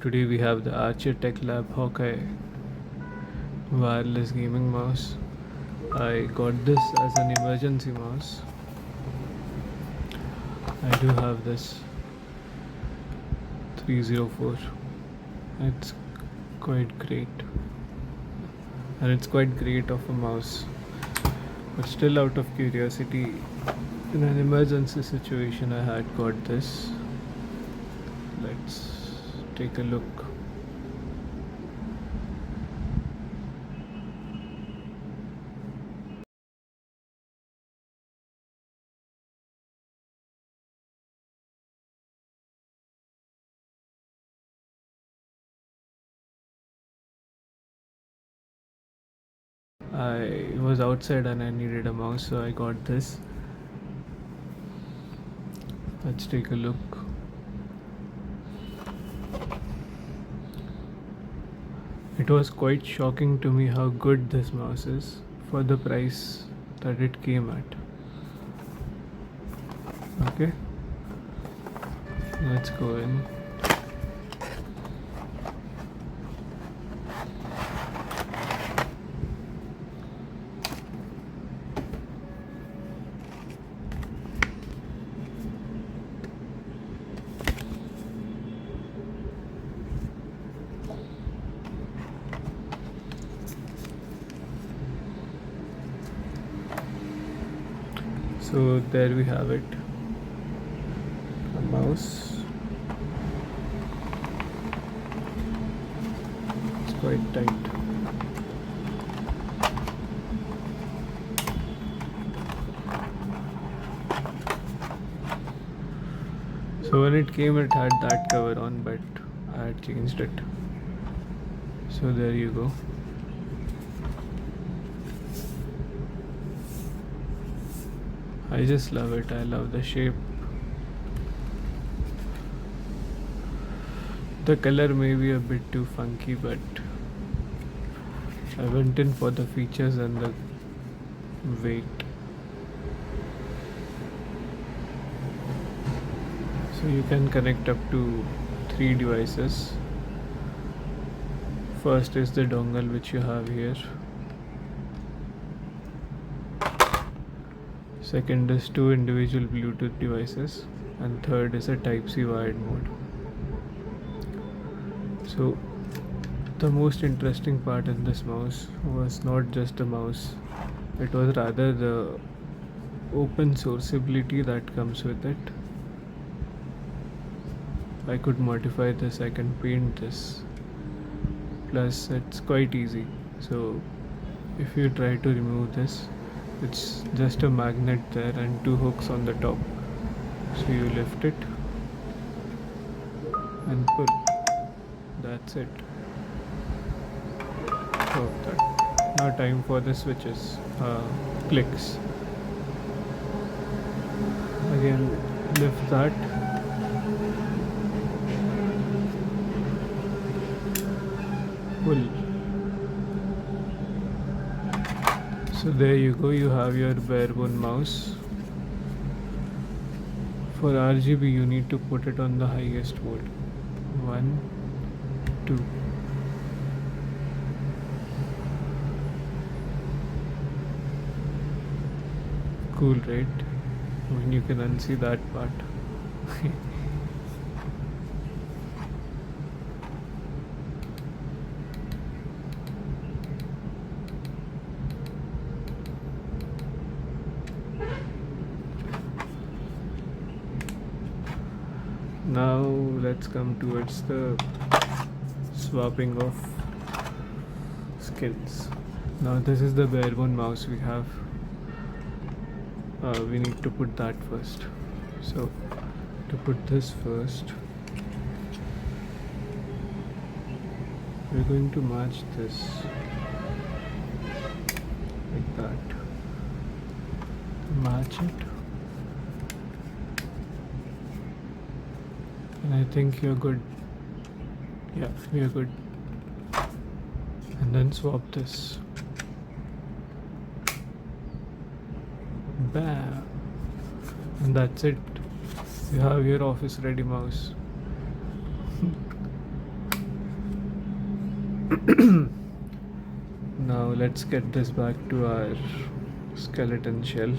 Today we have the Archer Tech Lab Hawkeye wireless gaming mouse. I got this as an emergency mouse. I do have this 304. It's quite great, and it's quite great of a mouse. But still, out of curiosity, in an emergency situation, I had got this. Let's take a look. I was outside and I needed a mouse, so I got this. Let's take a look. It was quite shocking to me how good this mouse is for the price that it came at. Okay, let's go in. So there we have it, a mouse. It's quite tight. So when it came, it had that cover on, but I had changed it. So there you go. I just love it. I love the shape. The color may be a bit too funky, but I went in for the features and the weight. So you can connect up to 3 devices. First is the dongle, which you have here. Second is 2 individual Bluetooth devices, and third is a Type-C wired mode. So the most interesting part in this mouse was not just the mouse, it was rather the open sourceability that comes with it. I could modify this, I can paint this, plus it's quite easy. So if you try to remove this, it's just a magnet there and 2 hooks on the top. So you lift it and pull. That's it. So that. Now time for the switches, clicks. Again, lift that. Pull. So there you go, you have your barebone mouse. For RGB you need to put it on the highest mode. 1, 2. Cool, right? When you can unsee that part. Now let's come towards the swapping of skins. Now this is the barebone mouse we have. We need to put that first. So to put this first, we're going to match this like that. Match it. And I think you're good. Yeah, we are good. And then swap this. Bam. And that's it. You have your office ready mouse. Now let's get this back to our skeleton shell.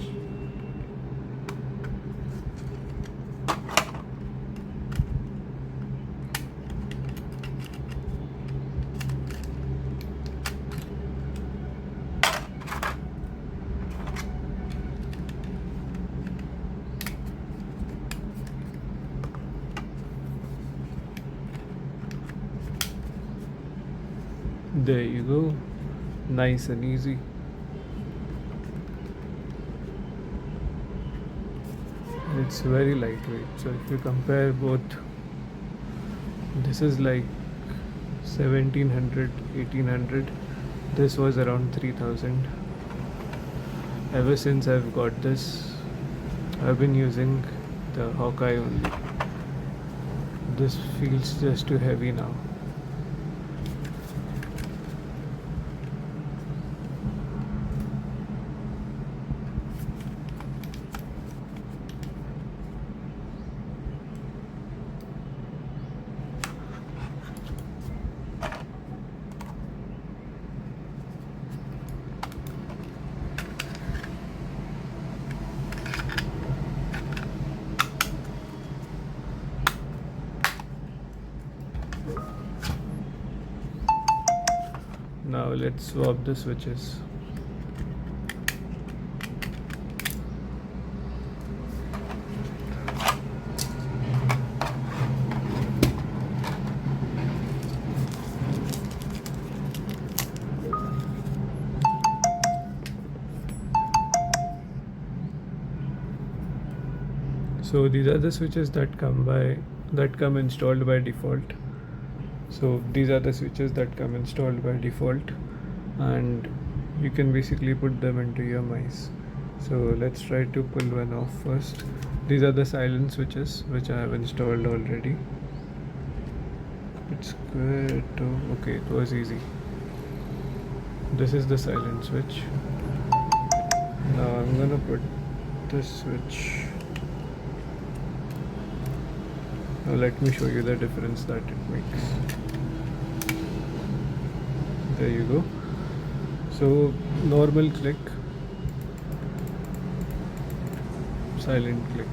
There you go, nice and easy. It's very lightweight, so if you compare both, this is like 1700, 1800, this was around 3000. Ever since I've got this, I've been using the Hawkeye only. This feels just too heavy now. Now let's swap the switches. So these are the switches that come installed by default. So these are the switches that come installed by default, and you can basically put them into your mice. So let's try to pull one off first. These are the silent switches which I have installed already. It's good. Okay, it was easy. This is the silent switch. Now I'm gonna put this switch. Now let me show you the difference that it makes. There you go. So normal click, silent click.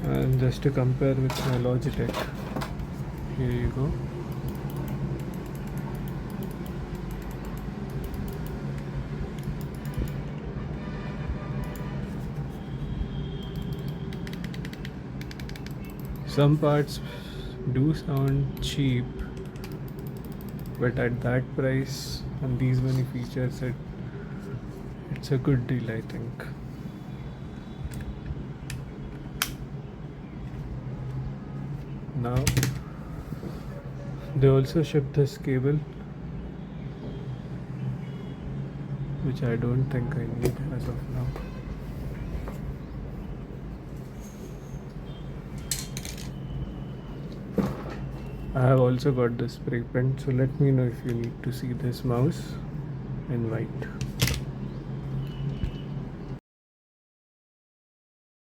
And just to compare with my Logitech, here you go. Some parts do sound cheap, but at that price and these many features, it's a good deal, I think. Now they also ship this cable, which I don't think I need as of now. I have also got the spray print, so let me know if you need to see this mouse in white.